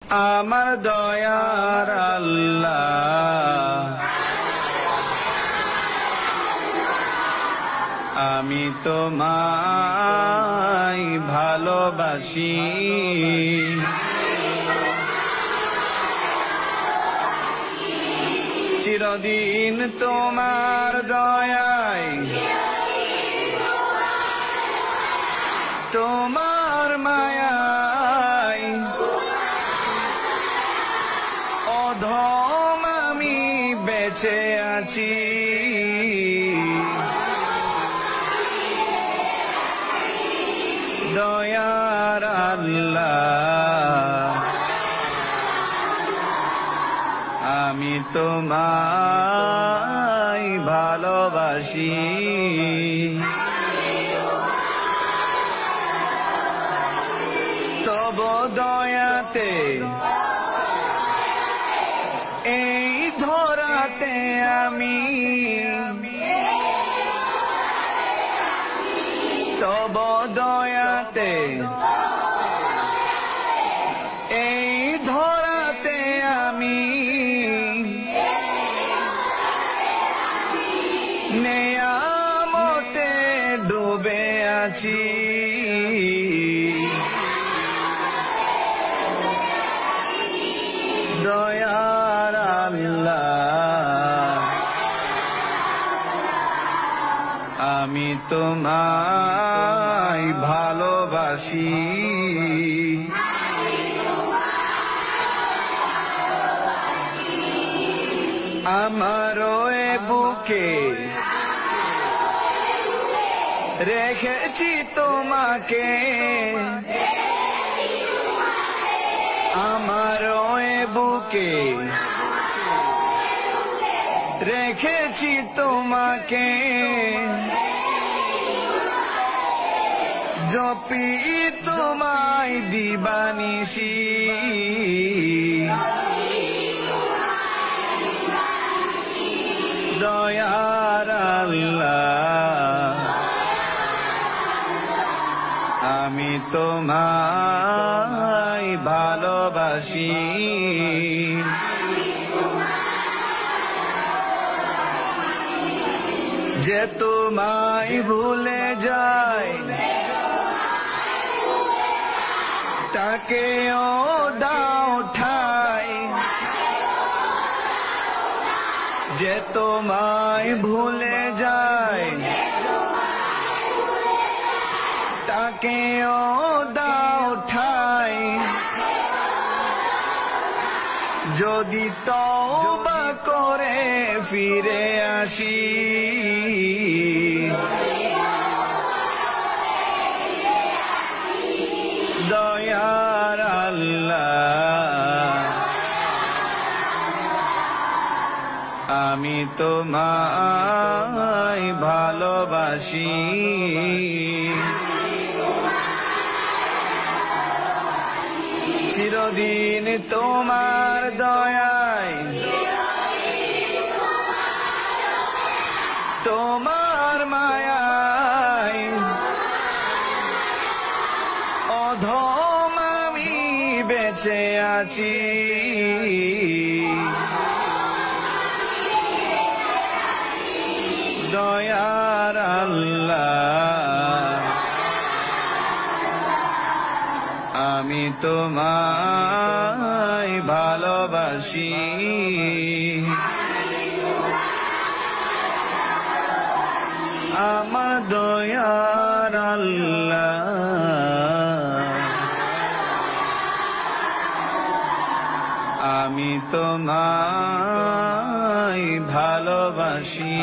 আমার দয়ার আল্লাহ, আমি তোমায় ভালোবাসি। চিরদিন তোমার দয়ায়, তোমার মায়ায় অধম আমি বেঁচে আছি। দয়ার আল্লাহ, আমি তোমায় ভালোবাসি। তব দয়াতে এই ধরাতে আমি, তব দয়াতে এই ধরাতে আমি নেয়ামতে ডুবে আছি। দয়ার আল্লাহ, আমি তোমায় ভালোবাসি। আমারও এ বুকে রেখেছি তোমাকে, আমারও এ বুকে রেখেছি তোমাকে। জপি তোমায় দিবানিশি, দয়ার আল্লাহ, আমি তোমায় ভালোবাসি। যে তোমায় ভুলে যায় তাকেও দাও ঠাই, যে তোমায় ভুলে যায় তাকেও দাও ঠাই। যদি তওবা করে ফিরে আসি, দয়ার আল্লাহ, আমি তোমায় ভালোবাসি। চিরদিন তোমার দয়ায়, তোমার মায়ায় অধম আমি বেঁচে আছি। দয়ার আল্লাহ, আমি তোমায় ভালোবাসি। আমার দয়ার আল্লাহ, আমি তোমায় ভালোবাসি।